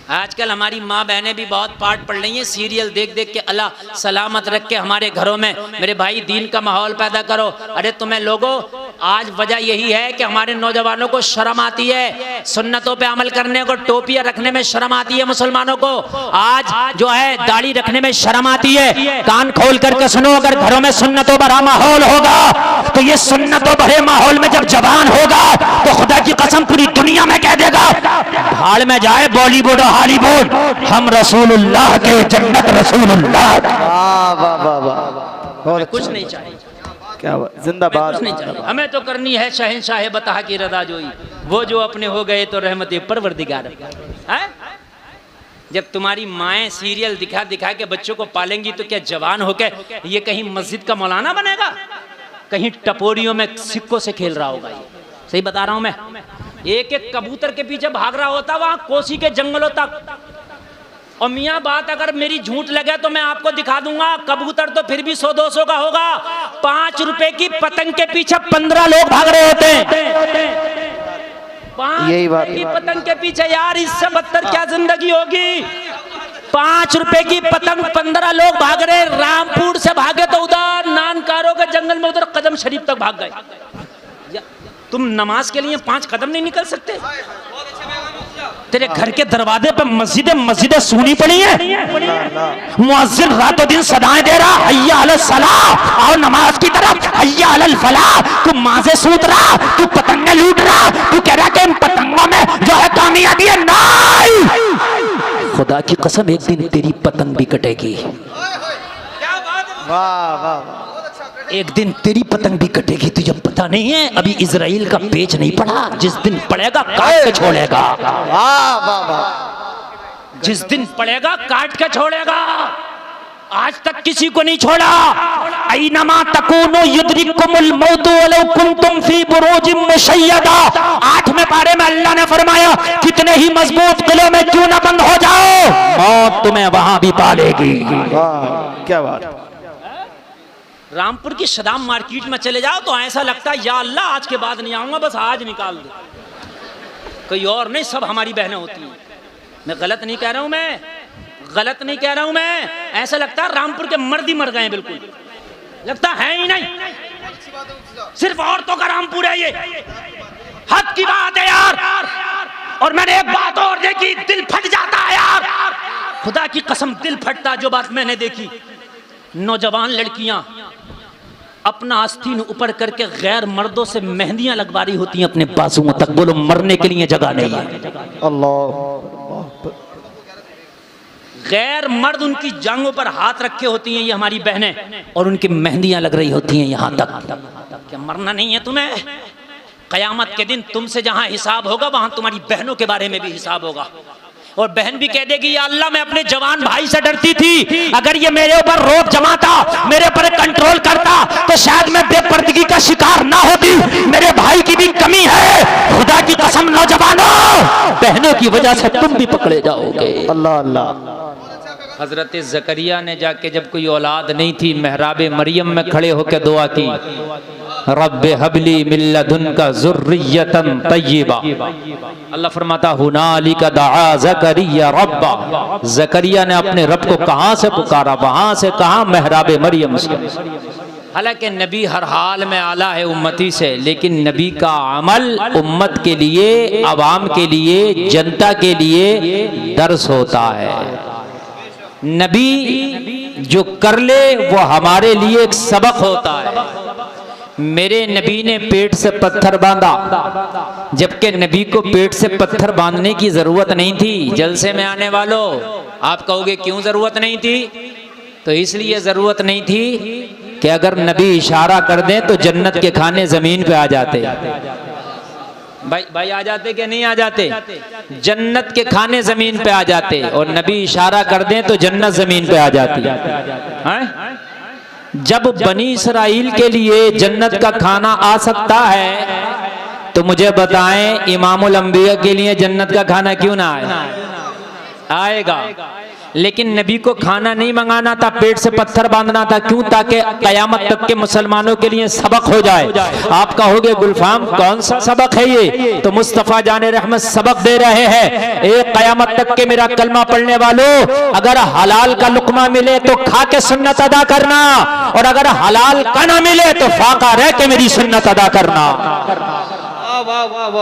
आजकल हमारी माँ बहनें भी बहुत पाठ पढ़ रही हैं, सीरियल देख देख के। अल्लाह सलामत रख के हमारे घरों में मेरे भाई दीन का माहौल पैदा करो। अरे तुम्हें लोगों, आज वजह यही है कि हमारे नौजवानों को शर्म आती है सुन्नतों पे अमल करने को। टोपियां रखने में शर्म आती है मुसलमानों को, आज जो है दाढ़ी रखने में शर्म आती है। कान खोल करके सुनो, अगर घरों में सुन्नतों भरा माहौल होगा तो ये सुन्नतों भरे माहौल में जब जवान होगा तो खुदा की कसम पूरी दुनिया में कह देगा, भाड़ में जाए बॉलीवुड और हॉलीवुड, हम रसूलुल्लाह के जन्नत रसूलुल्लाह। वाह वाह वाह वाह, कुछ नहीं चाहिए, क्या जिंदाबाद। कुछ नहीं चाहिए, हमें तो करनी है शहंशाह बता की रदा जोई, वो जो अपने हो गए तो रहमत परवरदिगार है। जब तुम्हारी माएँ सीरियल दिखा दिखा के बच्चों को पालेंगी तो क्या जवान होके ये कहीं मस्जिद का मौलाना बनेगा, कहीं टपोरियों में सिक्कों से खेल रहा होगा। सही बता रहा हूं मैं, एक एक कबूतर के पीछे भाग रहा होता वहां कोसी के जंगलों तक। और मियाँ बात अगर मेरी झूठ लगे तो मैं आपको दिखा दूंगा, कबूतर तो फिर भी 100-200 का होगा, 5 रुपए की पतंग के पीछे 15 लोग भाग रहे होते हैं। 5 रुपए की पतंग के पीछे, यार इससे बदतर क्या जिंदगी होगी। 5 रुपए की पतंग 15 लोग भाग रहे। रामपुर से भागे तो उधर नानकारों के जंगल में, उधर कदम शरीफ तक भाग गए। तुम नमाज के लिए 5 कदम नहीं निकल सकते? तेरे घर के दरवाजे पे मस्जिदें सुनी पड़ी है। मुअज्जिन रातों दिन सदाएं दे रहा, हय्या अलल सलाह, आओ नमाज की तरफ, हय्या अलल फलाह। तू माज़े सूत रहा, तू पतंगे लूट रहा, तू कह रहा कि इन पतंगों में जो है कामयाबी है। नहीं, खुदा की कसम एक दिन तेरी पतंग भी कटेगी। वाह वाह, एक दिन तेरी पतंग भी कटेगी। तुझे पता नहीं है, अभी इजराइल का पेच नहीं पड़ा, जिस दिन पड़ेगा काट के छोड़ेगा। वाह वाह वाह, जिस दिन पड़ेगा काट के छोड़ेगा। आज तक किसी को नहीं छोड़ा। ऐनमा तकूनु युद्रिकुमुल मौतु वलौ कुंतुम फी बुरूजिम मुशय्यदा। 8वें पारे में अल्लाह ने फरमाया, कितने ही मजबूत किलों में क्यों ना बंद हो जाओ, मौत तुम्हें वहां भी पालेगी। वाह क्या बात। रामपुर की सदाम मार्केट में चले जाओ तो ऐसा लगता है या अल्लाह आज के बाद नहीं आऊंगा, बस आज निकाल दे। कोई और नहीं, सब हमारी बहनें होती हैं। मैं गलत नहीं कह रहा हूं, मैं गलत नहीं कह रहा हूं। मैं ऐसा लगता है रामपुर के मर्द ही मर गए, बिल्कुल लगता है ही नहीं, सिर्फ औरतों का रामपुर है ये। हद की बात है यार। और मैंने एक बात और देखी, दिल फट जाता है यार, खुदा की कसम दिल फटता। जो बात मैंने देखी, नौजवान लड़कियां अपना आस्तीन ऊपर करके गैर मर्दों से मेहंदियां लगवा रही होती हैं अपने बाजुओं तक। बोलो मरने के लिए जगह नहीं है। अल्लाह, गैर मर्द उनकी जांघों पर हाथ रखे होती हैं ये हमारी बहनें, और उनकी मेहंदियां लग रही होती हैं यहाँ तक। क्या मरना नहीं है तुम्हें? कयामत के दिन तुमसे जहां हिसाब होगा वहां तुम्हारी बहनों के बारे में भी हिसाब होगा। और बहन भी कह देगी, या अल्लाह मैं अपने जवान भाई से डरती थी, अगर ये मेरे ऊपर रोक जमाता, मेरे ऊपर कंट्रोल करता तो शायद मैं बेपर्दगी का शिकार ना होती। मेरे भाई की भी कमी है, खुदा की कसम नौजवानों, बहनों की वजह से तुम भी पकड़े जाओगे। अल्लाह अल्लाह। हजरत जकरिया ने जाके जब कोई औलाद नहीं थी, मेहराबे मरियम में खड़े होकर दुआ की, रब्बे हबली मिन लदुनका ज़ुर्रियतन तय्यिबा। अल्लाह फरमाता हुनालिका दआ ज़करिया रब्बा। ज़करिया ने अपने रब को कहां से पुकारा? वहां से कहा, मेहराबे मरियम से। हालांकि नबी हर हाल में आला है उम्मती से, लेकिन नबी का अमल उम्मत के लिए, अवाम के लिए, जनता के लिए दर्स होता है। नबी जो कर ले वो हमारे लिए एक सबक होता है। मेरे नबी ने पेट से पत्थर बांधा, जबकि नबी को पेट से पत्थर बांधने की जरूरत नहीं थी। जलसे में आने वालों, आप कहोगे क्यों जरूरत नहीं थी? तो इसलिए जरूरत नहीं थी कि अगर नबी इशारा कर दें तो जन्नत के खाने जमीन पे आ जाते। भाई आ जाते कि नहीं आ जाते? जन्नत के खाने जमीन पे आ जाते, और नबी इशारा कर दें तो जन्नत जमीन पे आ जाती है। जब बनी इसराइल के लिए जन्नत का खाना आ सकता है तो मुझे बताएं इमामुल अंबिया के लिए जन्नत का खाना क्यों ना आए? आएगा, लेकिन नबी को खाना नहीं मंगाना था, पेट से पत्थर बांधना था। क्यों? ताकि कयामत तक के मुसलमानों के लिए सबक हो जाए। आप कहोगे गुलफाम कौन सा सबक है ये? तो मुस्तफ़ा जाने रहमत सबक दे रहे हैं। एक कयामत तक के मेरा कलमा पढ़ने वालों, अगर हलाल का लुकमा मिले तो खा के सुन्नत अदा करना, और अगर हलाल का ना मिले तो फाका रह के मेरी सुन्नत अदा करना।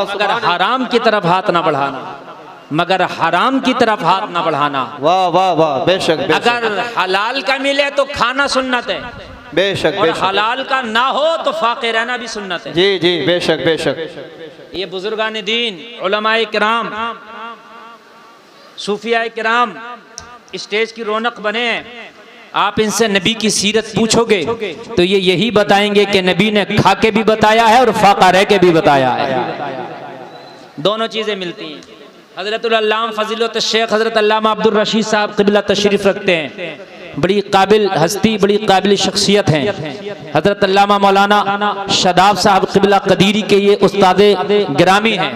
अगर हराम की तरफ हाथ ना बढ़ाना, मगर हराम की तरफ हाथ ना बढ़ाना। वाह वाह वाह, बेशक अगर हलाल का मिले तो खाना सुन्नत है, बेशक और बेशक। हलाल का ना हो तो फाके रहना भी सुन्नत है। जी जी, बेशक बेशक। ये बुजुर्गान दीन, उलमाए किराम, सूफियाए किराम स्टेज की रौनक बने। आप इनसे नबी की सीरत पूछोगे तो ये यही बताएंगे कि नबी ने खा के भी बताया है और फाका रह के भी बताया है। दोनों चीजें मिलती हैं। हजरतुल अल्लामा फजीलत शेख हजरत अल्लामा अब्दुल रशीद साहब क़िबला तशरीफ़ रखते हैं, बड़ी काबिल हस्ती, बड़ी काबिल शख्सियत हैं। हजरत अल्लामा मौलाना शादाब साहब क़िबला कदीरी के ये उस्तादे गिरामी हैं।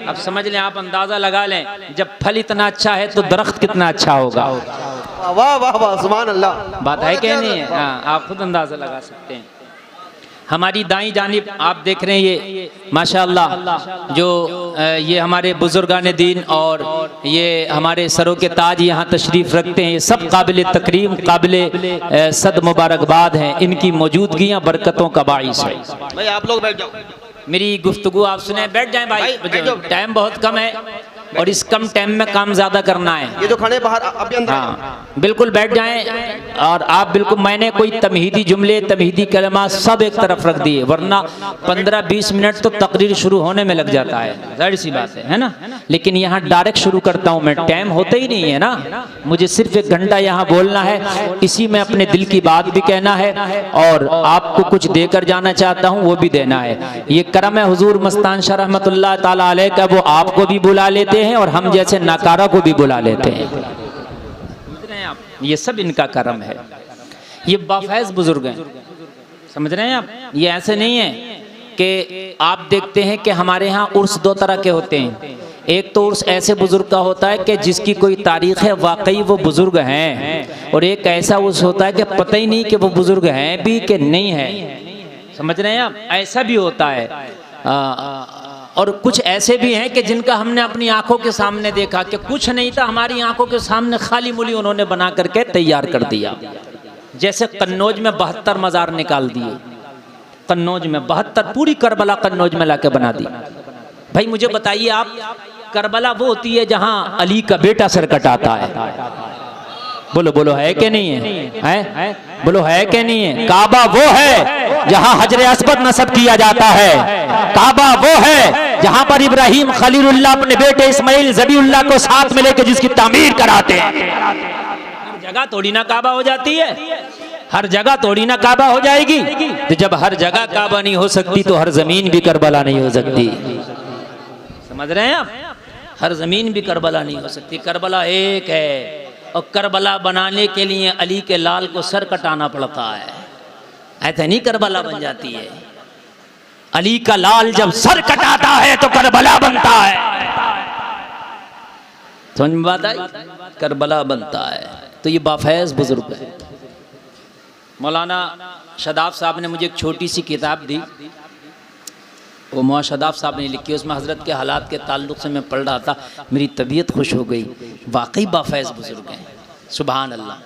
अब समझ लें, आप अंदाज़ा लगा लें, जब फल इतना अच्छा है तो दरख्त कितना अच्छा होगा। वाह वाह वाह, सुभान अल्लाह। बात है कि नहीं है? हाँ, आप खुद अंदाज़ा लगा सकते हैं। हमारी दाईं जानिब आप देख रहे हैं ये माशाअल्लाह जो ये हमारे बुजुर्गान दीन और ये हमारे सरों के ताज यहाँ तशरीफ़ रखते हैं। ये सब काबिल तकरीम, काबिल सद मुबारकबाद हैं। इनकी मौजूदगियाँ बरकतों का बाइस है। भाई आप लोग बैठ जाओ, मेरी गुफ्तगू आप सुने। बैठ जाएं भाई, टाइम बहुत कम है और इस कम टाइम में काम ज्यादा करना है। ये जो खड़े बाहर अभी अंदर। हाँ, बिल्कुल बैठ जाएं। और आप बिल्कुल, मैंने कोई तमहीदी जुमले, तमहीदी कलमा सब एक तरफ रख दिए, वरना 15-20 मिनट तो तकरीर शुरू होने में लग जाता है, जाहिर सी बात है ना। लेकिन यहाँ डायरेक्ट शुरू करता हूँ मैं, टाइम होता ही नहीं है ना। मुझे सिर्फ 1 घंटा यहाँ बोलना है, इसी में अपने दिल की बात भी कहना है और आपको कुछ देकर जाना चाहता हूँ, वो भी देना है। ये करम है हुजूर मस्तान शाह रहमतुल्लाह ताला अलैह का, वो आपको भी बुला लेते हैं और हम जैसे नाकारा को भी बुला लेते हैं। समझ रहे हैं आप? ये सब इनका करम है। ये बाफैज बुजुर्ग हैं, समझ रहे हैं आप? ये ऐसे नहीं है कि आप देखते हैं कि हमारे यहाँ उर्स 2 तरह के होते हैं। एक तो उर्स ऐसे बुजुर्ग का होता है कि जिसकी कोई तारीख है, वाकई वो बुजुर्ग हैं, और एक ऐसा उर्स होता है कि पता ही नहीं कि वो बुजुर्ग हैं भी कि नहीं है। समझ रहे हैं आप? ऐसा भी होता है। और कुछ ऐसे भी हैं कि जिनका हमने अपनी आंखों के सामने देखा कि कुछ नहीं था, हमारी आंखों के सामने खाली मुली उन्होंने बना करके तैयार कर दिया। जैसे कन्नौज में 72 मज़ार निकाल दिए, कन्नौज में 72, पूरी करबला कन्नौज में लाके बना दी। भाई मुझे बताइए आप, करबला वो होती है जहां अली का बेटा सर कटाता है। बोलो बोलो, है कि नहीं है? बोलो, है कि नहीं है? काबा वो है जहां हजरे अस्वद नस्ब किया जाता है। काबा वो है जहां पर इब्राहिम खलीलुल्लाह अपने बेटे इस्माइल ज़बीउल्लाह को साथ में लेकर जिसकी तामीर कराते हैं। हर जगह थोड़ी ना काबा हो जाती है, हर जगह थोड़ी ना काबा हो जाएगी। तो जब हर जगह काबा नहीं हो सकती तो हर जमीन भी करबला नहीं हो सकती। समझ रहे हैं आप? हर जमीन भी करबला नहीं हो सकती। करबला एक है, और करबला बनाने के लिए अली के लाल को सर कटाना पड़ता है। ऐसे नहीं करबला बन जाती है। अली का लाल जब सर कटाता है तो करबला बनता है। समझ में बात आई? करबला बनता है। तो ये बाफैज बुजुर्ग है। मौलाना शादाब साहब ने मुझे एक छोटी सी किताब दी, वो मौलाना शादाब साहब ने लिखी, उसमें हज़रत के हालात के ताल्लुक़ से मैं पढ़ रहा था, मेरी तबीयत खुश हो गई। वाकई बाफैज़ बुजुर्ग हैं, सुभान अल्लाह।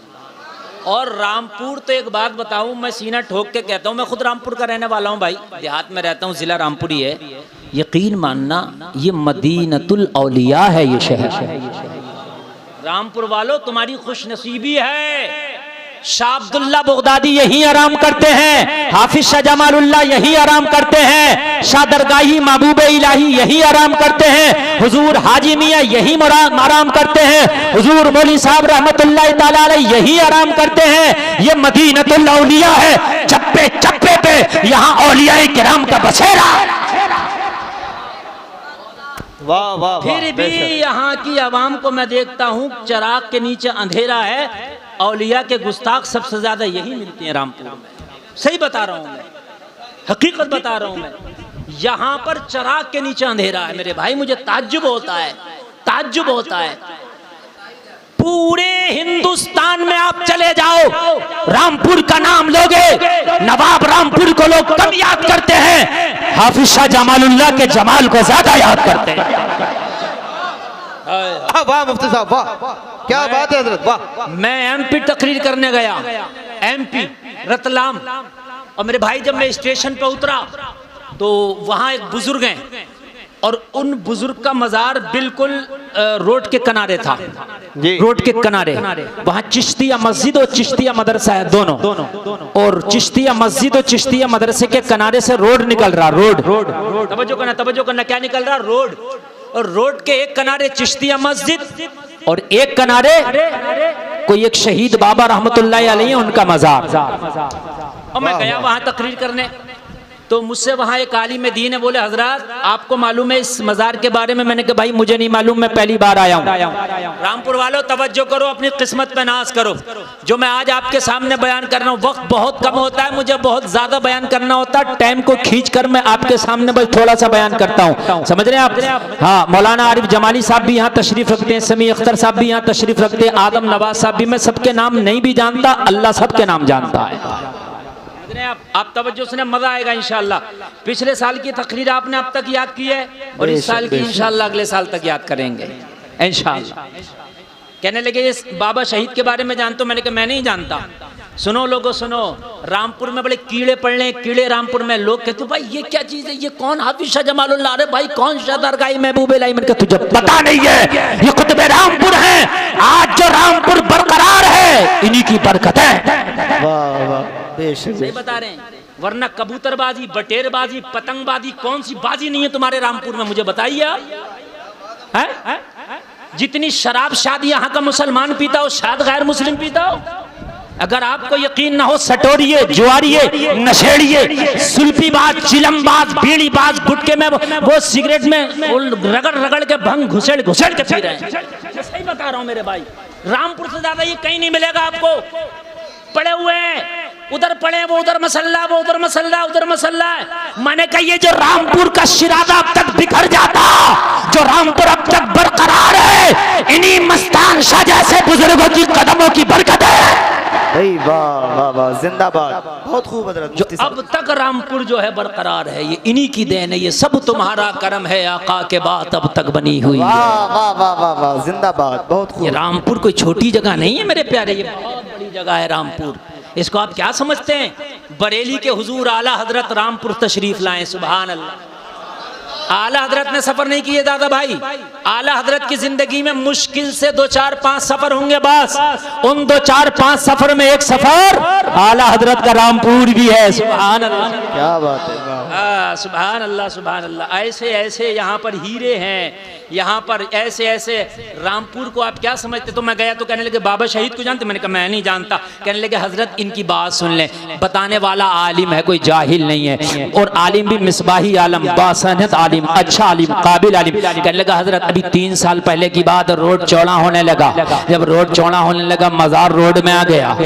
और रामपुर, तो एक बात बताऊं, मैं सीना ठोक के कहता हूं, मैं खुद रामपुर का रहने वाला हूं भाई, देहात में रहता हूं, ज़िला रामपुर ही है। यकीन मानना, ये मदीनतुल औलिया है ये शहर। रामपुर वालों, तुम्हारी खुशनसीबी है। शाह अब्दुल्ला बगदादी यही आराम करते हैं, हाफिज शाह जमालुल्लाह यही आराम करते हैं, शाह दरगाही महबूब इलाही यही आराम करते हैं, हुजूर हाजी मियाँ यही आराम करते हैं, हुजूर मौली साहब रहमतुल्लाह ताला अलैह यही आराम करते हैं। ये मदीनतुल औलिया है, चप्पे चप्पे पे यहाँ औलिया किराम का बसेरा। वाह वाह। फिर भी यहाँ की आवाम को मैं देखता हूँ, चराग के नीचे अंधेरा है। औलिया के गुस्ताख सबसे ज्यादा यही मिलते हैं रामपुर में। सही बता रहा हूँ मैं, हकीकत बता रहा हूँ मैं। यहाँ पर चराग के नीचे अंधेरा है मेरे भाई। मुझे ताज्जुब होता है, ताज्जुब होता है। पूरे हिंदुस्तान में आप चले जाओ, रामपुर का नाम लोगे, नवाब रामपुर को लोग कम याद करते हैं, हाफिज शाह जमालुल्लाह के जमाल को ज्यादा याद करते हैं। वाह मुफ्ती साहब वाह, क्या बात है हजरत, वाह। मैं एमपी तकरीर करने गया, एमपी रतलाम, और मेरे भाई जब मैं स्टेशन पे उतरा तो वहां एक बुजुर्ग हैं और उन बुजुर्ग का मजार बिल्कुल रोड के किनारे था, रोड के किनारे। वहां चिश्तिया मस्जिद और चिश्तिया मदरसा है दोनों, और चिश्तिया मस्जिद और चिश्तिया मदरसे के किनारे से रोड निकल रहा, रोड, तवज्जो करना, क्या निकल रहा, रोड। और रोड के एक किनारे चिश्तिया मस्जिद और एक किनारे कोई एक शहीद बाबा रहमतुल्लाह अलैहि उनका मजार। और मैं गया वहां तकरीर करने, तो मुझसे वहां एक आलिम दीन है, बोले हजरत आपको मालूम है इस मजार के बारे में? मैंने कहा भाई मुझे नहीं मालूम, मैं पहली बार आया हूँ। रामपुर वालों तवज्जो करो, अपनी किस्मत पे नाज करो। जो मैं आज आपके सामने बयान कर रहा हूँ, वक्त बहुत कम होता है, मुझे बहुत ज्यादा बयान करना होता है, टाइम को खींच कर मैं आपके सामने बस थोड़ा सा बयान करता हूँ, समझ रहे हैं आप? हाँ, मौलाना आरिफ जमाली साहब भी यहाँ तशरीफ रखते हैं, समी अख्तर साहब भी यहाँ तशरीफ रखते हैं, आदम नवाज साहब भी। मैं सबके नाम नहीं भी जानता, अल्लाह सबके नाम जानता है। आप तवज्जो सुने, मजा आएगा इंशाल्लाह। पिछले साल की तकरीर आपने अब तक याद की है और इस साल की इंशाल्लाह अगले साल तक याद करेंगे इंशाल्लाह। कहने लगे इस बाबा शहीद के बारे में जानते हो? मैंने कहा मैं नहीं जानता। सुनो लोगो सुनो, रामपुर में बड़े कीड़े पड़ रहे हैं, कीड़े रामपुर में। लोग कहते भाई ये क्या चीज है, ये कौन हाफिज शाह जमालुल्लाह, अरे भाई कौन शाह दरगाह महबूब इलाही? मैंने कहा तुझे पता नहीं है, ये कुतुब रामपुर है। आज जो रामपुर बरकरार है इन्हीं की बरकत है। वाह वाह, बेशक सही बता रहे हैं, वरना कबूतरबाजी, बटेरबाजी, पतंगबाजी, कौन सी बाजी नहीं है तुम्हारे रामपुर में? मुझे बताइए आप। जितनी शराब शादी यहाँ का मुसलमान पीता हो, शायद गैर मुस्लिम पीता हो। अगर आपको यकीन ना हो, सटोरिए, जुआरिए, नशेड़िए, सुल्फीबाज, चिलमबाज, बीड़ीबाज, गुटके में वो सिगरेट में रगड़ रगड़ के भंग घुसेड़ घुसेड़ के पी रहे हैं। मैं सही बता रहा हूँ मेरे भाई, रामपुर से ज्यादा ये कहीं नहीं मिलेगा आपको। पड़े हुए हैं, उधर पड़े, वो उधर मसल्ला, वो उधर मसल्ला, उधर मसल्ला है। मैंने कहा ये जो रामपुर का शिरादा अब तक बिखर जाता, जो रामपुर अब तक बरकरार है, इन्हीं मस्तान शाह जैसे बुजुर्गों की कदमों की बरकत है। वाह वाह वाह, जिंदाबाद, बहुत खूब हजरत। जो अब तक रामपुर जो है बरकरार है, ये इन्हीं की देन है, ये सब तुम्हारा करम है, आका के बात अब तक बनी हुई है। वाह वाह वाह वाह वाह, जिंदाबाद, बहुत खूब। ये रामपुर कोई छोटी जगह नहीं है मेरे प्यारे, ये बहुत बड़ी जगह है रामपुर। इसको आप क्या समझते हैं? बरेली के हुजूर आला हजरत रामपुर तशरीफ लाए, सुभान अल्लाह। आला हजरत ने सफर नहीं किए दादा भाई, आला हजरत की जिंदगी में मुश्किल से 2 4 5 सफर होंगे बस। उन 2 4 5 सफर में एक सफर आला हजरत का रामपुर भी है, सुभान अल्लाह। क्या बात है, सुभान अल्लाह, सुभान अल्लाह। ऐसे ऐसे यहाँ पर हीरे हैं, यहाँ पर ऐसे ऐसे रामपुर को आप क्या समझते? तो मैं गया तो कहने लगे बाबा शहीद को जानते? मैंने कहा मैं नहीं जानता। कहने लगे हजरत इनकी बात सुन लें, बताने वाला आलिम है, कोई जाहिल नहीं है, और आलिम भी मिसबाही आलम, बासनत आलिम, अच्छा आलिम, काबिल आलिम। कहने लगा हजरत अभी 3 साल पहले की बात, रोड चौड़ा होने लगा। जब रोड चौड़ा होने लगा, मजार रोड में आ गया।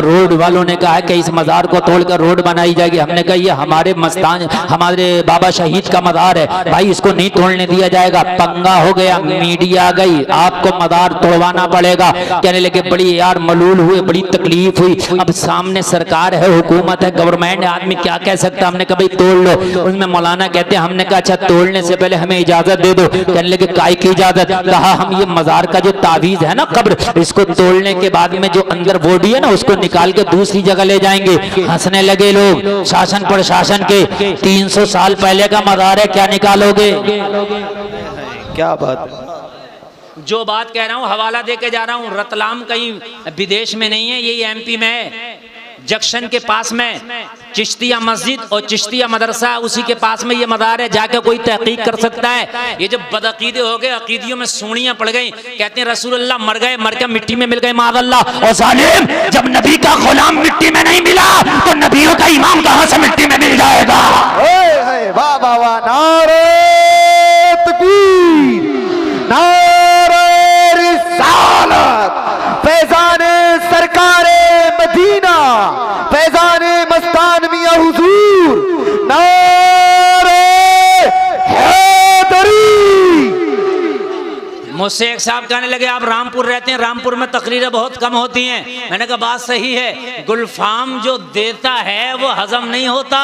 रोड वालों ने कहा कि इस मजार को तोड़कर रोड बनाई जाएगी। हमने कहा ये हमारे मस्तान, हमारे बाबा शहीद का मजार है भाई, इसको नहीं तोड़ने दिया जाएगा। पंगा हो गया, मीडिया आ गई, आपको मजार तोड़वाना पड़ेगा। कहने लगे बड़ी यार मलूल हुए, बड़ी तकलीफ हुई। अब सामने सरकार है, हुकूमत है, गवर्नमेंट है, आदमी क्या कह सकता? हमने कहा भाई तोड़ लो। उसमें मौलाना कहते हैं, हमने कहा अच्छा तोड़ने से पहले हमें इजाजत दे दो। कहने लगे काय की इजाजत? कहा हम ये मजार का जो तावीज है ना कब्र, इसको तोड़ने के बाद में जो अंदर बॉडी है ना, उसको निकाल के दूसरी जगह ले जाएंगे। हंसने लगे लोग, शासन प्रशासन के 300 साल पहले का मजार है, क्या निकालोगे? क्या बात है। जो बात कह रहा हूँ हवाला दे के जा रहा हूँ, रतलाम कहीं विदेश में नहीं है, यही एमपी में है। जंक्शन के पास में चिश्तिया मस्जिद और चिश्तिया मदरसा, उसी के पास में ये मज़ार है, जाके कोई तहकीक कर सकता है। ये जब बदअकीदे हो गए, अकीदियों में सूढ़ियां पड़ गई, कहते हैं रसूलुल्लाह मर गए, मर के मिट्टी में मिल गए, माज़अल्लाह। और जालिम, जब नबी का गुलाम मिट्टी में नहीं मिला तो नबियों का इमाम कहां से मिट्टी में मिल जाएगा? वाह वाह वाह, नारे तकबीर, नारे रिसालत, फैजाने सरकारे मदीना, फैजाने मस्तान मियां हुजूर, नारे हैदरी। मुझसे एक साहब कहने लगे आप रामपुर रहते हैं, रामपुर में तकरीरें बहुत कम होती हैं। मैंने कहा बात सही है, गुलफाम जो देता है वो हजम नहीं होता,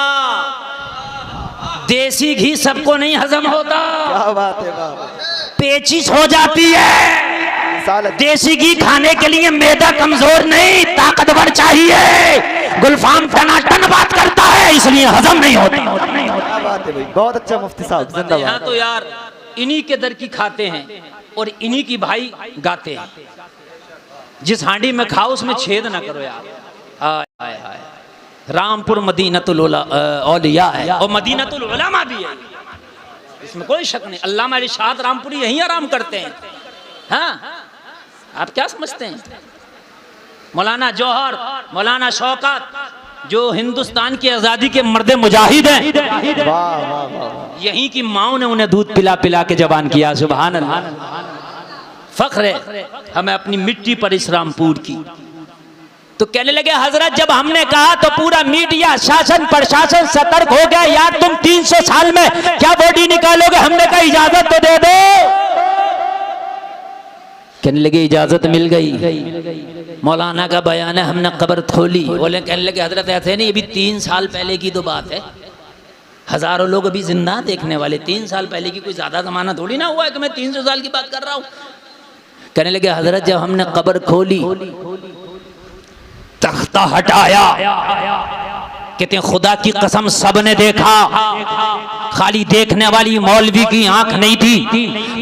देसी घी सबको नहीं हजम होता। क्या बात है बाबा, पेचिश हो जाती है। देसी घी खाने के लिए मैदा कमजोर नहीं, ताकतवर चाहिए। गुलफाम टनाटन बात करता है, इसलिए हजम नहीं होता। क्या बात है भाई, बहुत अच्छा मुफ्ती साहब, यहाँ जिंदाबाद। तो यार इन्हीं के दर की खाते हैं और इन्हीं की भाई गाते हैं। जिस हांडी में खाओ उसमें छेद ना करो यार। हाय हाय हाय, रामपुर मदीनतुल औलिया है और मदीनतुल उलमा भी है, इसमें कोई शक नहीं। अल्लामा इरशाद रामपुरी यहीं आराम करते हैं। हाँ, आप क्या समझते हैं? मौलाना जौहर, मौलाना शौकत, जो हिंदुस्तान की आज़ादी के मर्द मुजाहिद हैं, वाह वाह वाह, यहीं की माओ ने उन्हें दूध पिला पिला के जवान किया। सुभान अल्लाह, फख्र है हमें अपनी मिट्टी पर इस रामपुर की। तो कहने लगे हजरत जब हमने कहा तो पूरा मीडिया, शासन, प्रशासन सतर्क हो गया, यार तुम 300 साल में क्या बॉडी निकालोगे? हमने कहा इजाजत तो दे दो। कहने लगे इजाजत मिल गई। मौलाना का बयान है, हमने कब्र खोली। बोले, कहने लगे हजरत ऐसे नहीं, अभी 3 साल पहले की तो बात है, हजारों लोग अभी जिंदा देखने वाले। 3 साल पहले की कोई ज्यादा जमाना थोड़ी ना हुआ है कि मैं 300 साल की बात कर रहा हूं। कहने लगे हजरत जब हमने कब्र खोली, तख्ता हटाया, कहते हैं खुदा की कसम सबने देखा, खाली देखने वाली मौलवी की आंख नहीं थी,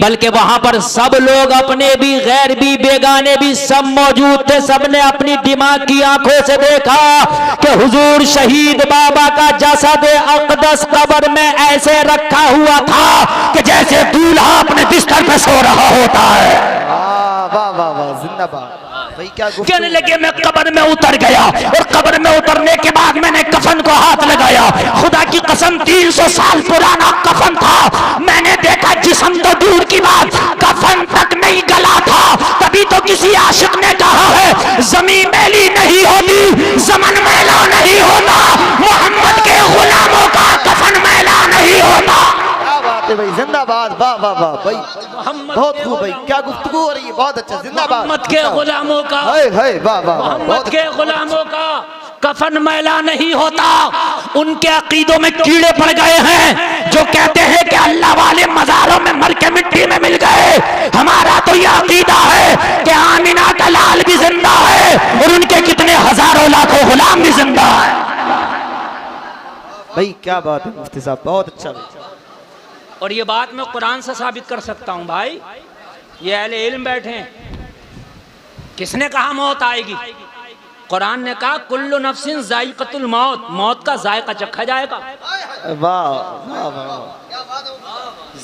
बल्कि वहां पर सब लोग, अपने भी गैर भी बेगाने भी सब मौजूद थे। सबने अपनी दिमाग की आंखों से देखा कि हुजूर शहीद बाबा का जसद अक़दस कब्र में ऐसे रखा हुआ था कि जैसे दूल्हा अपने बिस्तर पे सो रहा होता है। वाह वाह वाह, जिंदाबाद भाई। क्या कहने लगे मैं कब्र में उतर गया और कब्र में उतरने के बाद मैंने कफन को हाथ लगाया। खुदा की कसम 300 साल पुराना कफन था। मैंने देखा जिस्म तो दूर की बात, कफन तक नहीं गला था। तभी तो किसी आशिक ने कहा है जमीन मैली नहीं होती, जमन मैला नहीं होता, मोहम्मद के गुलामों का कफन मैला नहीं होता। भाई जिंदाबाद, वाह वाह वाह भाई, बहुत खूब भाई, क्या गुफ्तगू हो रही है, बहुत अच्छा, जिंदाबाद। मोहम्मद के गुलामों का, वाह वाह, मोहम्मद के गुलामों का कफन मैला नहीं होता। उनके अकीदों में कीड़े पड़ गए हैं जो कहते हैं कि अल्लाह वाले मजारों में मर के मिट्टी में मिल गए। हमारा तो यह अकीदा है कि आमिना का लाल भी जिंदा है और उनके कितने हजारों लाखों गुलाम भी जिंदा है। भाई क्या बात है मुफ्ती साहब, बहुत अच्छा भाई। और ये बात मैं कुरान से साबित कर सकता हूं भाई, ये अहले इल्म बैठे हैं। किसने कहा मौत आएगी? कुरान ने कहा कुल्लु नफ्सिन जायक़तुल मौत, मौत का जायका चखा जाएगा। वाह वाह वाह,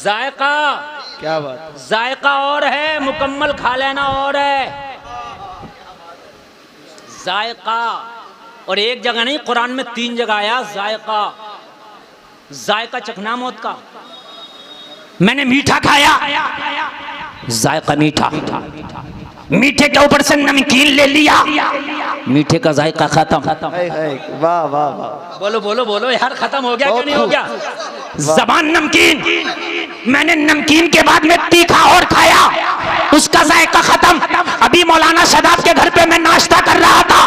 जायका, क्या बात, जायका और है, मुकम्मल खा लेना और है। जायका, और एक जगह नहीं, कुरान में 3 जगह आया जायका, जायका चखना मौत का। मैंने मीठा खाया, जायका मीठा, मीठे के ऊपर से नमकीन ले लिया, मीठे का जायका खत्म। वाह वाह वाह, बोलो बोलो बोलो यार, खत्म हो गया क्या नहीं हो गया? जबान नमकीन, मैंने नमकीन के बाद में तीखा और खाया, उसका जायका खत्म। अभी मौलाना शदाब के घर पे मैं नाश्ता कर रहा था,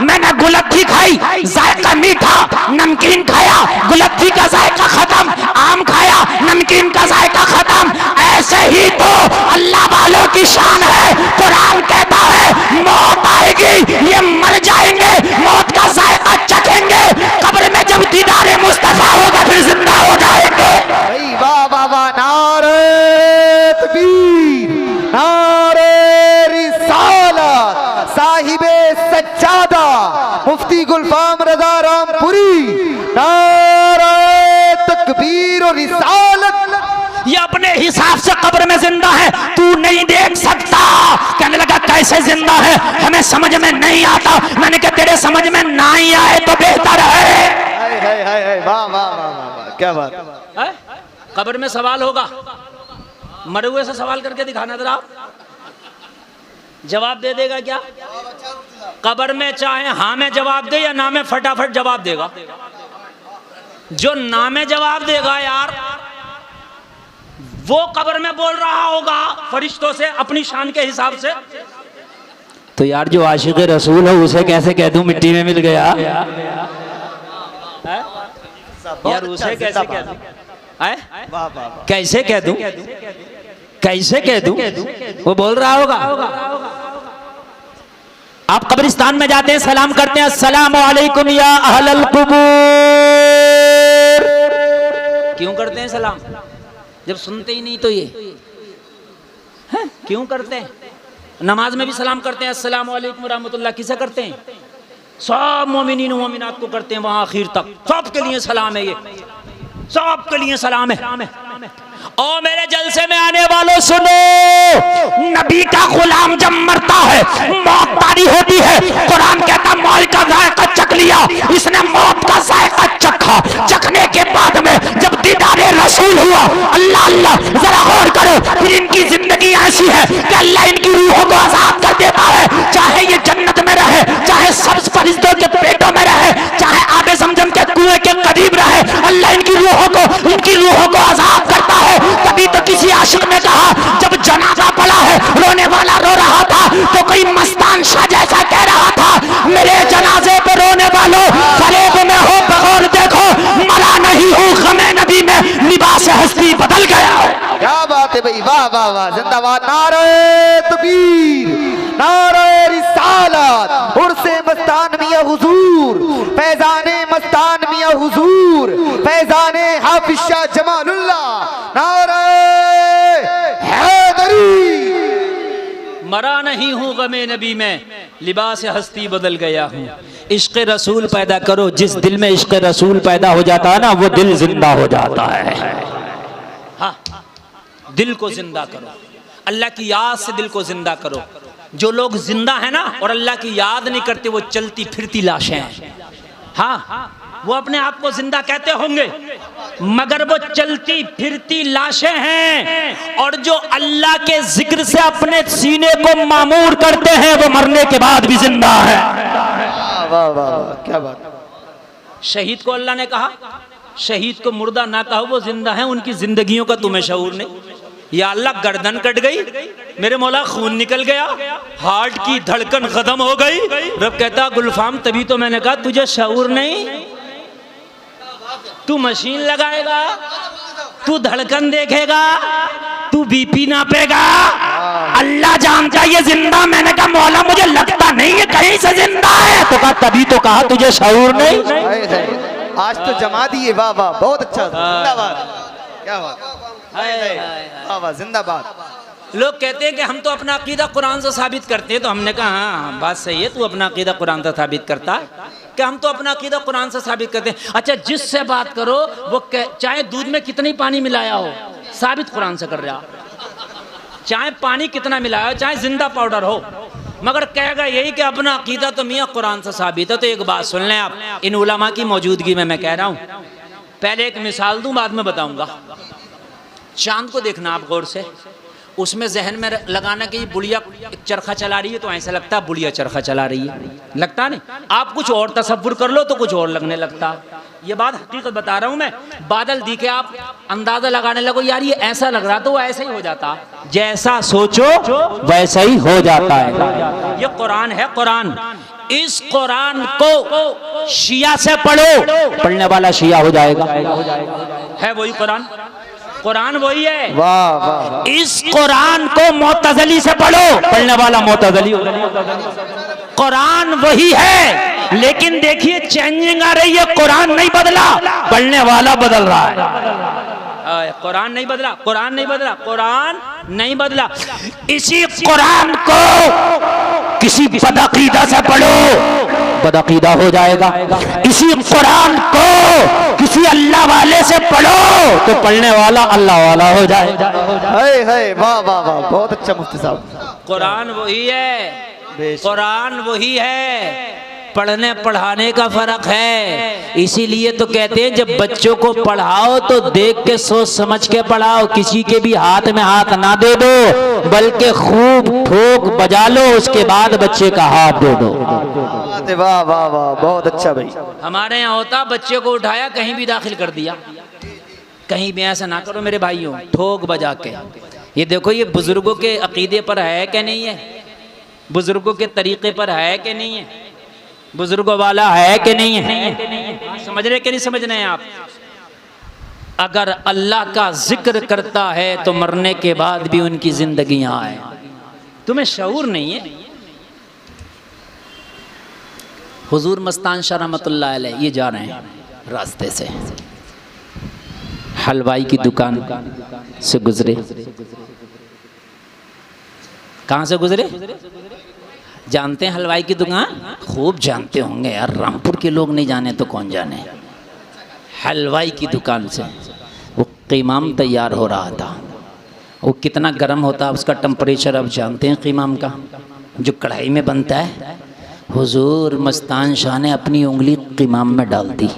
मैंने गुलत्थी खाई, जायका मीठा, नमकीन खाया, गुलत्थी का जायका खत्म, आम खाया, नमकीन का जायका खत्म। ऐसे ही तो अल्लाह वालों की शान है। कुरान कहता है मौत आएगी, ये मर जाएंगे, मौत का जायका चखेंगे, कब्र में जब दीदारे मुस्तफा होगा फिर जिंदा हो जाएंगे। वाह वाह वाह, नारे तकबीर, नारे रिसालत, साहिबे सज्जादा मुफ्ती गुलफाम रजा रामपुरी, नारे तकबीर और रिसालत। ये अपने हिसाब से कब्र में जिंदा है, तू नहीं देख सकता। कहने लगा कैसे जिंदा है, हमें समझ में नहीं आता। मैंने कहा तेरे समझ में ना ही आए तो बेहतर है। वाह वाह वाह, क्या बात है। कब्र में सवाल होगा, मरे हुए से सवाल करके दिखाना जरा, जवाब दे देगा क्या? कब्र में चाहे हाँ में जवाब दे या ना में फटाफट जवाब देगा। जो ना में जवाब देगा यार वो कब्र में बोल रहा होगा फरिश्तों से अपनी शान के हिसाब से। तो यार जो आशिक रसूल है उसे कैसे कह दूं मिट्टी में मिल गया यार, उसे कैसे कह दूं? कैसे कह दूं? कैसे कह दूं? वो बोल रहा होगा। आप कब्रिस्तान में जाते हैं, सलाम करते हैं, अस्सलाम वालेकुम या अहलल कुबूर। क्यों करते हैं सलाम? जब सुनते ही नहीं तो ये है? क्यों करते हैं? नमाज में भी सलाम करते हैं, अस्सलाम वालेकुम रहमतुल्लाह। किसे करते हैं? सब मोमिनीन मोमिनात को करते हैं, वहां आखिर तक सबके लिए सलाम है, ये सबके लिए सलाम है। और मेरे जलसे में आने वालों सुनो, नबी का गुलाम जब मरता है मौत तारी होती है। कुरान कहता मौत का जायका चख लिया, इसने मौत का जायका चखा। चखने के बाद में जब दीदारे रसूल हुआ, अल्लाह अल्लाह जरा गौर करो, फिर इनकी जिंदगी ऐसी है कि अल्लाह इनकी रूहों को आजाद कर देता है। चाहे ये जन्नत में रहे, चाहे सब्ज फरिश्तों के पेटों में रहे, चाहे आबे ज़मज़म के कुएं के करीब रहे, अल्लाह इनकी रूहों को आजाद करता है। तभी तो किसी आशिक ने कहा जब जनाजा पड़ा है रोने वाला रो रहा था, तो कोई मस्तान शाह जैसा कह रहा था मेरे जनाजे पे रोने वालों फरेब में हो बगौर देखो, मरा नहीं हूँ गमे नबी में, लिबास हस्ती बदल गया। क्या बात है भाई, वाह वाह वाह, जिंदाबाद। नारे तकबीर, नारे रिसालत, उर्से मस्तान मियां हुजूर, फैजाने मस्तान मियां हुजूर, फैजाने हाफिज शाह जमालुल्लाह, नारे हैदरी। मरा नहीं हूँ गमे नबी में, लिबास हस्ती बदल गया हूँ। इश्क रसूल पैदा करो, जिस दिल में इश्क रसूल पैदा हो जाता है ना, वो दिल जिंदा हो जाता है। हाँ, दिल को जिंदा करो, अल्लाह की याद से दिल को जिंदा करो। जो लोग जिंदा है ना और अल्लाह की याद नहीं करते, वो चलती फिरती लाशें हैं। हाँ, वो अपने आप को जिंदा कहते होंगे मगर वो चलती फिरती लाशें हैं। और जो अल्लाह के जिक्र से अपने सीने को मामूर करते हैं, वो मरने के बाद भी जिंदा है। वाह वाह वाह, क्या बात। शहीद को अल्लाह ने कहा, शहीद को मुर्दा ना कहो, वो जिंदा है, उनकी जिंदगियों का तुम्हें शऊर नहीं। या अल्लाह गर्दन कट गई, मेरे मौला खून निकल गया, हार्ट की धड़कन खत्म हो गई। रब कहता गुलफाम तभी तो मैंने कहा तुझे शऊर नहीं, तू मशीन लगाएगा, तू धड़कन देखेगा, तू बीपी नापेगा, अल्लाह जानता ये जिंदा। मैंने कहा मौला मुझे लगता नहीं है कहीं से जिंदा है, तो कहा तभी तो कहा तुझे शऊर नहीं। आज तो जमा दिए, वाह वाह, बहुत अच्छा, जिंदाबाद, क्या बात, वाह वाह, जिंदाबाद। लोग कहते हैं कि हम तो अपना अकीदा कुरान से साबित करते हैं, तो हमने कहा हाँ बात सही है, तू अपना अकीदा कुरान से साबित करता है कि हम तो अपना अकीदा कुरान से साबित करते हैं। अच्छा, जिससे बात करो वो चाहे दूध में कितनी पानी मिलाया हो, साबित कुरान से कर रहा, चाहे पानी कितना मिलाया हो, चाहे जिंदा पाउडर हो, मगर कहेगा यही कि अपना अकीदा तो मियाँ कुरान से साबित है। तो एक बात सुन लें आप, इन उलमा की मौजूदगी में मैं कह रहा हूँ, पहले एक मिसाल दूं, बाद में बताऊंगा। चांद को देखना आप गौर से, उसमें जहन में लगाना कि बुढ़िया चरखा चला रही है, तो ऐसा लगता है बुढ़िया चरखा चला रही है, लगता नहीं। आप कुछ और तसव्वुर कर लो तो कुछ और लगने लगता। ये बात हकीकत बता रहा हूं मैं। बादल दिखे, आप अंदाजा लगाने लगो यार ये ऐसा लग रहा, तो वो ऐसा ही हो जाता। जैसा सोचो वैसा ही हो जाता है। ये कुरान है, कुरान। इस कुरान को शिया से पढ़ो, पढ़ने वाला शिया हो जाएगा। है वही कुरान, कुरान वही है। वाह वाह। इस कुरान को मोतज़ली से पढ़ो, पढ़ने वाला मोतज़ली। कुरान वही है, लेकिन देखिए चेंजिंग आ रही है। कुरान नहीं बदला, पढ़ने वाला बदल रहा है। कुरान नहीं बदला, कुरान नहीं बदला, कुरान नहीं बदला। इसी कुरान को किसी बदअकीदा से पढ़ो, बदअकीदा हो जाएगा। इसी कुरान को किसी अल्लाह वाले से पढ़ो, तो पढ़ने वाला अल्लाह वाला हो जाएगा। वाह वाह वाह, बहुत अच्छा मुफ्ती साहब। कुरान वही है, कुरान वही है, पढ़ने पढ़ाने का फर्क है। इसीलिए तो कहते हैं जब बच्चों को पढ़ाओ तो देख के सोच समझ के पढ़ाओ, किसी के भी हाथ में हाथ ना दे दो, बल्कि खूब ठोक बजा लो, उसके बाद बच्चे का हाथ दे दो। वाह वाह वाह, बहुत अच्छा भाई। हमारे यहाँ होता, बच्चे को उठाया कहीं भी दाखिल कर दिया, कहीं भी ऐसा ना करो मेरे भाइयों, ठोक बजा के। ये देखो ये बुजुर्गों के अकीदे पर है कि नहीं है, बुजुर्गों के तरीके पर है कि नहीं है, बुजुर्गों वाला है कि नहीं है। समझ रहे कि नहीं समझ रहे हैं आप? अगर अल्लाह का जिक्र करता है तो मरने के बाद भी उनकी जिंदगियां आए। तुम्हें शऊर नहीं है। हुजूर मस्तान शाह रहमतुल्लाह अलैह ये जा रहे हैं रास्ते से, हलवाई की दुकान से गुजरे। कहां से गुजरे? जानते हैं हलवाई की दुकान? खूब जानते होंगे यार, रामपुर के लोग नहीं जाने तो कौन जाने। हलवाई की दुकान से वो कीमाम तैयार हो रहा था। वो कितना गर्म होता है, उसका टेम्परेचर आप जानते हैं कीमाम का, जो कढ़ाई में बनता है। हुजूर मस्तान शाह ने अपनी उंगली कीमाम में डाल दी।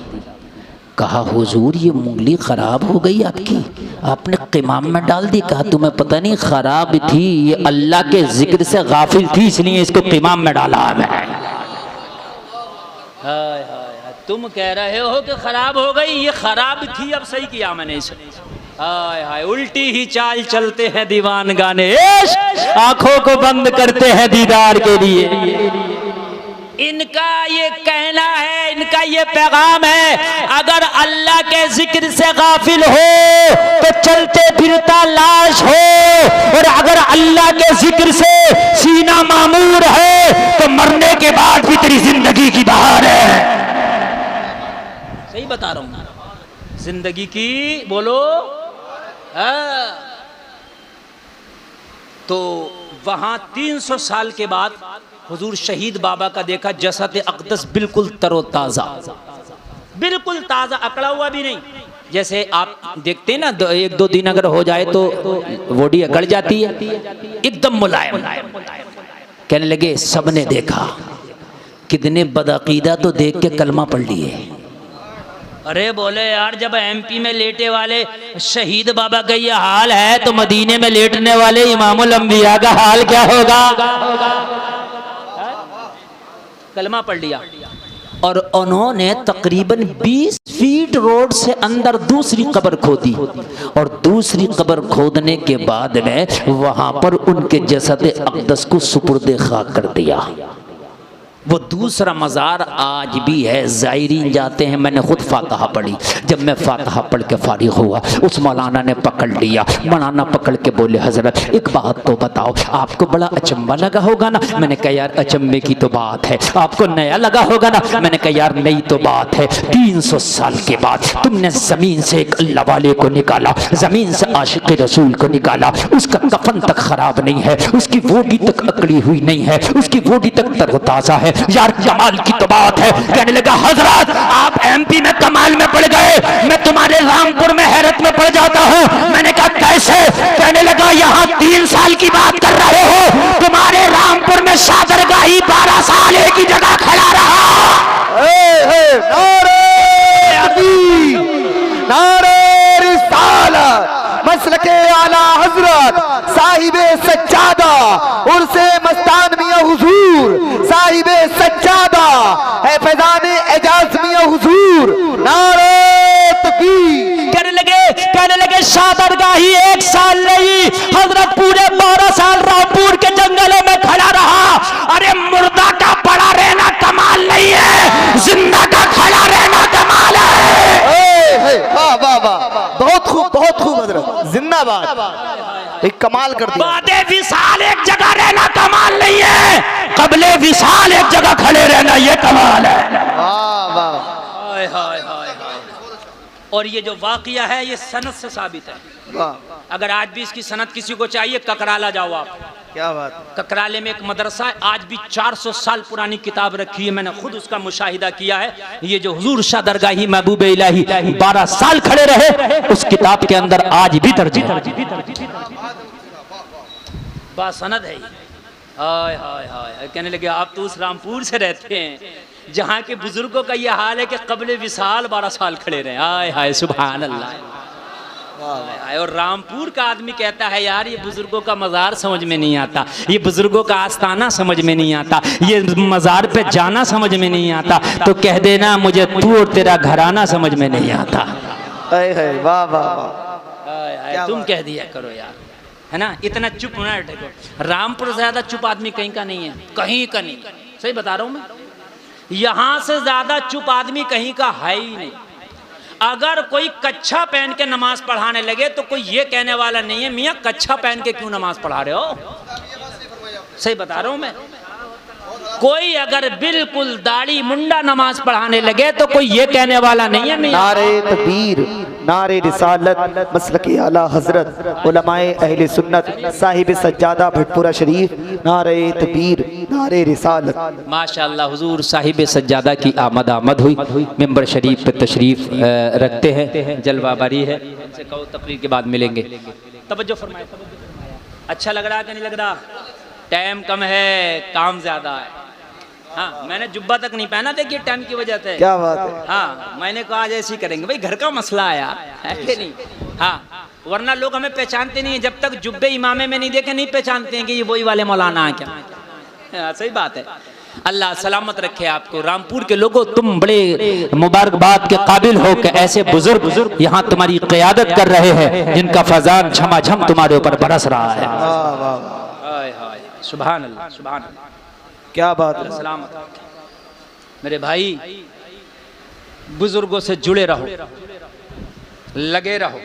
कहा हुजूर ये उंगली ख़राब हो गई आपकी, आपने कीमाम में डाल दी। कहा तुम्हें पता नहीं ख़राब थी, ये अल्लाह के जिक्र से गाफिल थी इसलिए इसको कीमाम में डाला है मैंने। हाय हाय, तुम कह रहे हो कि ख़राब हो गई, ये ख़राब थी अब सही किया मैंने इसे। हाय हाय, उल्टी ही चाल चलते हैं दीवान गाने, आंखों को बंद करते हैं दीदार के लिए। इनका ये कहना है, इनका ये पैगाम है, अगर अल्लाह के जिक्र से गाफिल हो तो चलते फिरता लाश हो, और अगर अल्लाह के जिक्र से सीना मामूर है तो मरने के बाद भी तेरी जिंदगी की बहार है। सही बता रहा हूं, जिंदगी की बोलो। तो वहां 300 साल के बाद हुजूर शहीद बाबा का देखा जसद अक़दस बिल्कुल तरोताज़ा, बिल्कुल ताज़ा, अकड़ा हुआ भी नहीं। जैसे आप देखते हैं ना, एक दो दिन अगर हो जाए तो बॉडी अकड़ जाती है, एकदम मुलायम। कहने लगे सबने देखा, कितने बदअकीदा तो देख के कलमा पढ़ लिए। अरे बोले यार, जब एमपी में लेटे वाले शहीद बाबा का ये हाल है तो मदीने में लेटने वाले इमामुल अंबिया का हाल क्या होगा? कलमा पढ़ लिया। और उन्होंने तकरीबन 20 फीट रोड से अंदर दूसरी कब्र खोदी, और दूसरी कब्र खोदने के बाद में वहां पर उनके जसद अक़दस को सुपुर्दे खाक कर दिया। वो दूसरा मज़ार आज भी है, ज़ायरीन जाते हैं। मैंने खुद फातिहा पढ़ी, जब मैं फातिहा पढ़ के फारिग हुआ उस मौलाना ने पकड़ लिया। मौलाना पकड़ के बोले हज़रत एक बात तो बताओ, आपको बड़ा अचंबा लगा होगा ना? मैंने कहा यार अचंबे की तो बात है। आपको नया लगा होगा ना? मैंने कहा यार नई तो बात है, 300 साल के बाद तुमने ज़मीन से एक अल्लाह वाले को निकाला, ज़मीन से आशिक़ रसूल को निकाला, उसका कफन तक ख़राब नहीं है, उसकी बॉडी तक अकड़ी हुई नहीं है, उसकी बॉडी तक तरोताज़ा है। यार कमाल की तो बात है। कहने लगा हजरत आप एमपी में कमाल में पड़ गए, मैं तुम्हारे रामपुर में हैरत में पड़ जाता हूँ। मैंने कहा कैसे? कहने लगा यहाँ 3 साल की बात कर रहे हो, तुम्हारे रामपुर में शादरगाही 12 साल एक ही जगह खड़ा रहा। नारे रिसालत मसलके आला हजरत साहिबे सज्जादा उर्से मस्तान मियां हुजूर साहिबे सज्जादा है फैजाने एजाज मियां हुजूर नारे तकबीर। कहने लगे शादरगाही 1 साल नहीं, हजरत पूरे 12 साल रामपुर के जंगलों में खड़ा रहा। अरे मुर्दा का पड़ा रहना कमाल नहीं है, जिंदा का खड़ा रहना कमाल है। वाह वाह वाह, बहुत खूब हजरत, जिंदाबाद, एक कमाल कर दिया। बादे विशाल एक जगह रहना कमाल नहीं है, कबले विशाल एक जगह खड़े रहना ये कमाल है। वाह वाह, हाय हाय हाय हाय। और ये जो वाकया है ये सनद से साबित है। वाह, अगर आज भी इसकी सनद किसी को चाहिए ककराला जाओ आप, क्या बात। ककराले में एक मदरसा है, आज भी 400 साल पुरानी किताब रखी है, मैंने खुद उसका मुशाहिदा किया है। ये जो हुजूर शाह दरगाही महबूब इलाही 12 साल खड़े रहे, उस किताब के अंदर आज भी दर्ज है, बासनद है। हाय हाय हाय। कहने लगे आप तो उस रामपुर से रहते हैं जहाँ के बुजुर्गों का ये हाल है कि कबले विशाल 12 साल खड़े रहे। हाय हाय सुभान अल्लाह। और रामपुर का आदमी कहता है यार ये बुजुर्गों का मज़ार समझ में नहीं आता, ये बुजुर्गों का आस्थाना समझ में नहीं आता, ये मज़ार पे जाना समझ में नहीं आता, तो कह देना मुझे तू और तेरा घराना समझ में नहीं आता। है वाह वाह वाह। तुम कह दिया करो यार, है ना, इतना चुप होना देखो। रामपुर से ज्यादा चुप आदमी कहीं का नहीं है, कहीं का नहीं, सही बता रहा हूं मैं। यहां से ज्यादा चुप आदमी कहीं का है ही नहीं। अगर कोई कच्छा पहन के नमाज पढ़ाने लगे तो कोई ये कहने वाला नहीं है मियाँ कच्छा पहन के क्यों नमाज पढ़ा रहे हो, सही बता रहा हूं मैं। कोई अगर बिल्कुल दाढ़ी मुंडा नमाज पढ़ाने लगे तो कोई ये कहने वाला नहीं है मियाँ। नारे तकबीर, नारे रिसालत, मसलक आला हजरत उलमाए अहले सुन्नत साहिब सज्जादा भटपुरा शरीफ, नारे तकबीर, नारे रिसालत। माशाअल्लाह हुजूर साहिब सज्जादा की आमद हुई, मेंबर शरीफ पे तशरीफ रखते हैं, जलवा बारी है। इनसे कहो तकरीर के बाद मिलेंगे। तवज्जो फरमाए। अच्छा लग रहा है कि नहीं लग रहा? टाइम कम है, काम ज्यादा है। हाँ, मैंने जुब्बा तक नहीं पहना, देखिए टाइम की वजह से। क्या बात है। हाँ, मैंने कहा आज ऐसे ही करेंगे भाई, घर का मसला है यार, है कि नहीं। हाँ, वरना लोग हमें पहचानते नहीं है, जब तक जुब्बे इमामे में नहीं देखे नहीं पहचानते हैं कि ये वही वाले मौलाना है क्या। हाँ, सही बात है। अल्लाह सलामत रखे आपको। रामपुर के लोगों, तुम बड़े मुबारकबाद के काबिल हो कि ऐसे बुजुर्ग यहाँ तुम्हारी क़यादत कर रहे हैं जिनका फजान झमाझम तुम्हारे ऊपर बरस रहा है। सुभान अल्लाह, सुभान अल्लाह, क्या बात है। सलामत मेरे भाई, बुजुर्गों से जुड़े रहो, लगे रहो,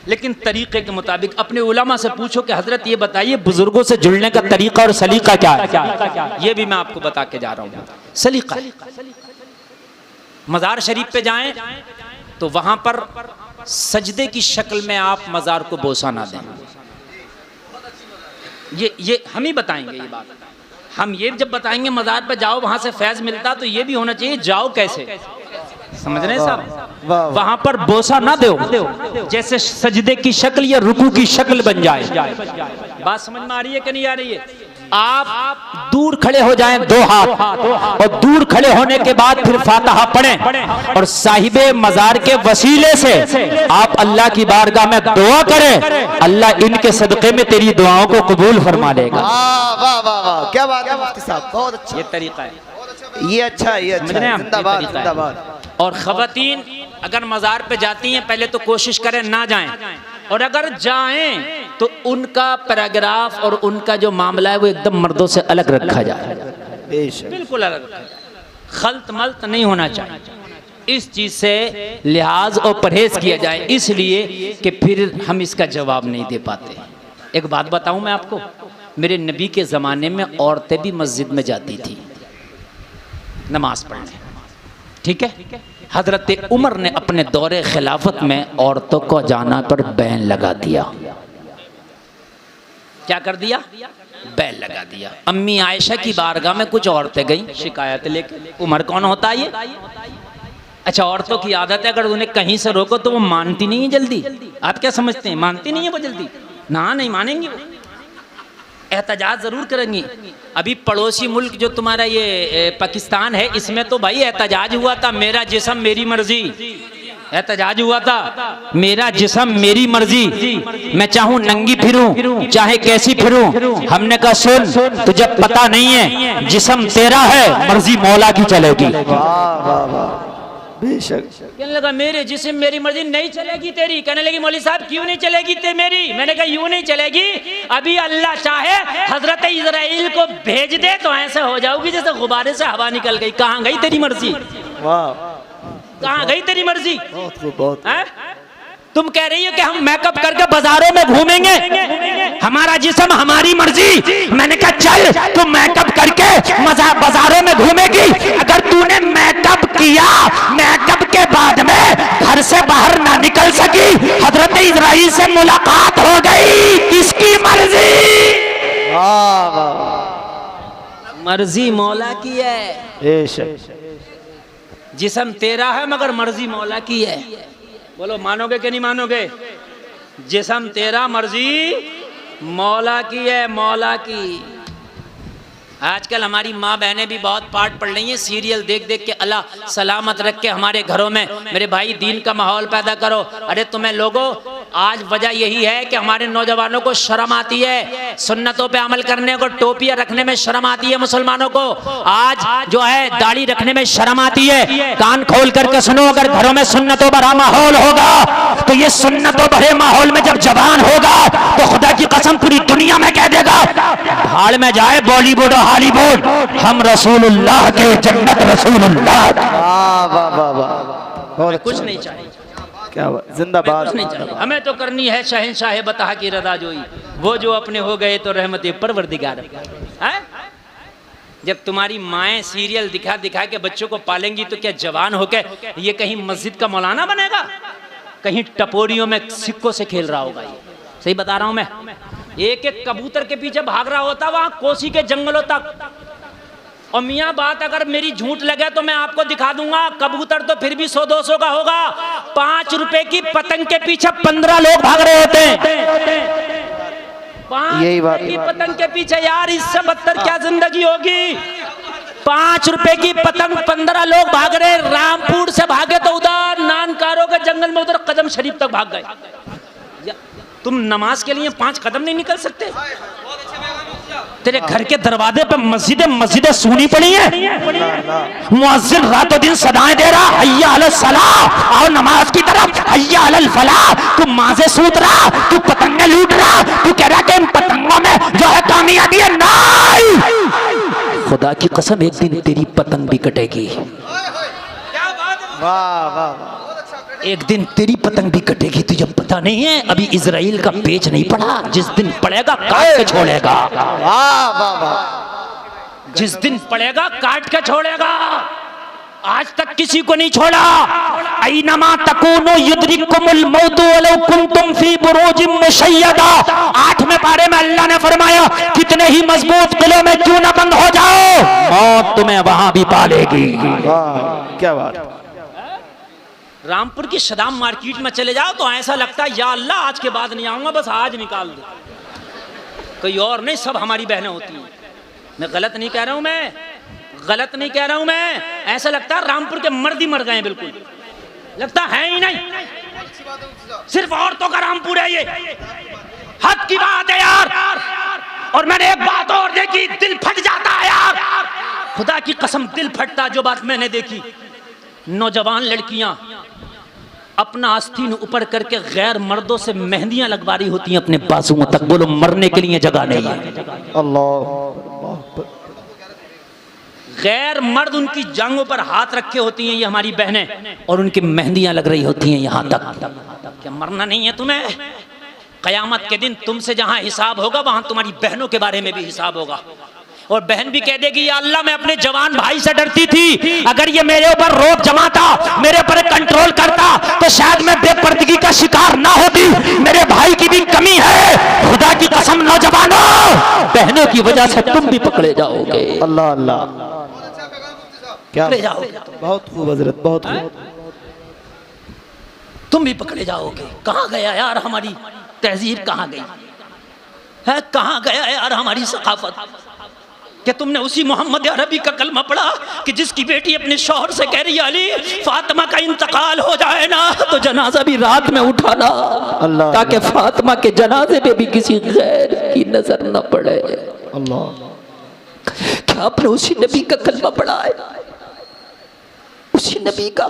लेकिन तरीके के मुताबिक। अपने उलमा से पूछो कि हजरत ये बताइए बुजुर्गों से जुड़ने का तरीका और सलीका क्या है। ये भी मैं आपको बता के जा रहा हूँ। सलीका, मज़ार शरीफ पे जाएं तो वहां पर सजदे की शक्ल में आप मज़ार को बोसा ना दें। ये हम ही बताएंगे ये बात। हम ये जब बताएंगे मज़ार पे जाओ वहां से फैज मिलता, तो ये भी होना चाहिए जाओ कैसे, समझ रहे हैं साहब। वहां पर बोसा ना दो, जैसे सजदे की शक्ल या रुकू की शक्ल बन जाए। बात समझ में आ रही है कि नहीं आ रही है? आप दूर खड़े हो जाएं, 2 हाथ, और दूर खड़े होने के बाद फिर फातिहा पढ़ें और साहिबे मज़ार के वसीले से आप अल्लाह की बारगाह में दुआ करें। अल्लाह इनके सदक़े में तेरी दुआओं को कबूल फरमा लेगा। वाह वाह वाह, क्या बात है मुफ्ती साहब, बहुत अच्छा। ये तरीका है, ये अच्छा, ये अच्छा, जिंदाबाद जिंदाबाद। और ख़वातीन अगर मज़ार पे जाती हैं पहले तो कोशिश करें ना जाएं, और अगर जाएं तो उनका पैराग्राफ और उनका जो मामला है वो एकदम मर्दों से अलग रखा जाए, बिल्कुल अलग रखा जाए। खल्त मल्त नहीं होना चाहिए। इस चीज़ से लिहाज और परहेज किया जाए, इसलिए कि फिर हम इसका जवाब नहीं दे पाते। एक बात बताऊं मैं आपको, मेरे नबी के ज़माने में औरतें भी मस्जिद में जाती थी नमाज पढ़ने, ठीक है। हजरत उमर ने अपने दौरे खिलाफत में औरतों को जाना पर बैन लगा दिया। क्या कर दिया? बैन लगा दिया। अम्मी आयशा की बारगाह में कुछ औरतें गईं शिकायत लेकर। उमर कौन होता है ये? अच्छा, औरतों की आदत है अगर उन्हें कहीं से रोको तो वो मानती नहीं है जल्दी। आप क्या समझते हैं मानती नहीं है वो जल्दी? ना, नहीं मानेंगी, एहतजाज जरूर करेंगी। अभी पड़ोसी मुल्क जो तुम्हारा ये पाकिस्तान है, इसमें तो भाई एहतजाज हुआ था, मेरा जिस्म मेरी मर्जी। एहतजाज हुआ था, मेरा जिस्म मेरी मर्जी, मैं चाहूं नंगी फिरूं चाहे कैसी फिरूं। हमने कहा सुन, तुझे पता नहीं है जिस्म तेरा है, मर्जी मौला की चलेगी। बेशक। कहने लगा मेरे जिस्म मेरी मर्जी, नहीं चलेगी तेरी। कहने लगी मौलवी साहब क्यों नहीं चलेगी ते मेरी? मैंने कहा यूं नहीं चलेगी, अभी अल्लाह चाहे हजरत इजराइल को भेज दे तो ऐसे हो जाओगी जैसे गुब्बारे से हवा निकल गई। कहाँ गई तेरी मर्जी? वाह, कहाँ गई तेरी मर्जी? बहुत। तुम कह रही हो कि हम मेकअप करके बाजारों में घूमेंगे, हमारा जिस्म हमारी मर्जी। मैंने कहा चल तुम मेकअप करके बाजारों में घूमेगी। अगर तूने मेकअप किया, मेकअप के बाद में घर से बाहर ना निकल सकी, हजरत इजराइल से मुलाकात हो गई, किसकी मर्जी? मर्जी मौला की है। जिस्म तेरा है मगर मर्जी मौला की है। बोलो मानोगे कि नहीं मानोगे? जिस्म तेरा, मर्जी मौला की है, मौला की। आजकल हमारी माँ बहनें भी बहुत पाठ पढ़ रही हैं, सीरियल देख देख के। अल्लाह सलामत रख के हमारे घरों में मेरे भाई दीन का माहौल पैदा करो। अरे तुम्हें लोगों आज वजह यही है कि हमारे नौजवानों को शर्म आती है, सुन्नतों पे अमल करने को, टोपियां रखने में शर्म आती है मुसलमानों को। आज जो है दाढ़ी रखने में शर्म आती है। कान खोल करके सुनो, अगर घरों में सुन्नतों भरा माहौल होगा तो ये सुन्नतों भरे माहौल में जब जवान होगा तो खुदा की कसम पूरी दुनिया में कह देगा, भाड़ में जाए बॉलीवुड और हॉलीवुड, हम रसूलुल्लाह के, जन्नत रसूलुल्लाह। वाह वाह वाह वाह, बहुत कुछ अच्छा। नहीं चाहिए, क्या जिंदाबाद। कुछ नहीं चाहिए, हमें तो करनी है शहंशाह बता की रदा जोई, वो जो अपने हो गए तो रहमत परवरदिगार है। जब तुम्हारी माएँ सीरियल दिखा दिखा के बच्चों को पालेंगी तो क्या जवान होके ये कहीं मस्जिद का मौलाना बनेगा, कहीं टपोरियों में सिक्कों से खेल रहा होगा। ये सही बता रहा हूं मैं। एक एक कबूतर के पीछे भाग रहा होता वहां कोसी के जंगलों तक। और मियाँ बात अगर मेरी झूठ लगे तो मैं आपको दिखा दूंगा, कबूतर तो फिर भी 100-200 का होगा, 5 रुपए की पतंग के पीछे 15 लोग भाग रहे होते हैं। 5 यही बात रुपए की पतंग के पीछे, यार इससे बदतर क्या जिंदगी होगी। 5 रुपए की पतंग 15 लोग भाग रहे। रामपुर से भागे तो उधर नानकारों के जंगल में, उधर कदम शरीफ तक भाग गए। तुम नमाज के लिए 5 कदम नहीं निकल सकते? तेरे घर के दरवाजे पे मस्जिदें सूनी पड़ी है। मुअज्जिन रातों दिन सदाएं दे रहा, हय्या अलल सलाह, और नमाज की तरफ, हय्या अलल फलाह। तू माज़े सूत रहा, तू पतंगे लूट रहा, तू कह रहा कि इन पतंगों में जो है कामयाबी है। नहीं, खुदा की कसम एक दिन तेरी पतंग भी कटेगी। वाह वाह, एक दिन तेरी पतंग भी कटेगी, तुझे पता नहीं है। अभी इजराइल का पेच नहीं पड़ा, जिस दिन पड़ेगा काट के छोड़ेगा। वाह वाह वाह, जिस दिन पड़ेगा काट के छोड़ेगा। आज तक किसी को नहीं छोड़ा। ऐनमा तकूनु युद्रिकुमुल मौत वलौ कुंतुम फी बुरूजिम मुशय्यदा। 8वें पारे में अल्लाह ने फरमाया, कितने ही मजबूत किलों में क्यों न बंद हो जाओ, मौत तुम्हें वहां भी पालेगी। वाह क्या बात। रामपुर की सदाम मार्केट में चले जाओ तो ऐसा लगता है या अल्लाह आज के बाद नहीं आऊंगा, बस आज निकाल दे, कोई और नहीं, सब हमारी बहनें होती हैं। मैं गलत नहीं कह रहा हूं, मैं गलत नहीं कह रहा हूं मैं। ऐसा लगता है रामपुर के मर्द ही मर गए, बिल्कुल लगता है ही नहीं, सिर्फ औरतों का रामपुर है ये। हद की बात है यार। और मैंने एक बात और देखी, दिल फट जाता है यार, खुदा की कसम दिल फटता। जो बात मैंने देखी, नौजवान लड़कियां अपना आस्तीन ऊपर करके गैर मर्दों से मेहंदियां लगवा रही होती हैं अपने बाजुओं तक। बोलो मरने के लिए जगह नहीं है। अल्लाह, गैर मर्द उनकी जांघों पर हाथ रखे होती हैं ये हमारी बहनें, और उनकी मेहंदियां लग रही होती हैं यहां तक। क्या मरना नहीं है तुम्हें? कयामत के दिन तुमसे जहां हिसाब होगा वहां तुम्हारी बहनों के बारे में भी हिसाब होगा। और बहन भी कह देगी, या अल्लाह मैं अपने जवान भाई से डरती थी, अगर ये मेरे ऊपर रोक जमाता, मेरे ऊपर कंट्रोल करता तो शायद मैं बेपर्दगी का शिकार ना होती। मेरे भाई की भी कमी है, खुदा की कसम नौजवानों, बहनों की वजह से तुम भी पकड़े जाओगे। अल्लाह अल्लाह, क्या पकड़े जाओगे, बहुत खूब हजरत, बहुत खूब। तुम भी पकड़े जाओगे। कहाँ गया यार हमारी तहजीब, कहाँ गई है, कहाँ गया यार हमारी सकाफत? क्या तुमने उसी मोहम्मद अरबी का कलमा पढ़ा कि जिसकी बेटी अपने शौहर से कह रही है, अली फातिमा का इंतकाल हो जाए ना तो जनाजा भी रात में उठाना, ताकि फातिमा के जनाजे पे भी किसी गैर की नजर न पड़े। अल्लाह, क्या आपने उसी नबी का कलमा पढ़ा है? उसी नबी का।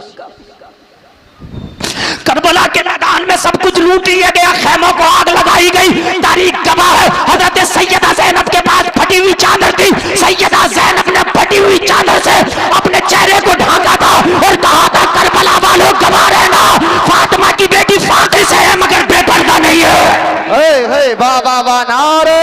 करबला के मैदान में सब कुछ लूट लिया गया, खेमों को आग लगाई गई। तारीख गवाह है, हजरत सैयदा ज़ैनब के पास फटी हुई चादर थी। सैयदा ज़ैनब ने फटी हुई चादर से अपने चेहरे को ढांका था और कहा था, करबला वालों गवाह रहना, फातिमा की बेटी फातिमा से है मगर बेपर्दा नहीं है। वाह वाह वाह, नारे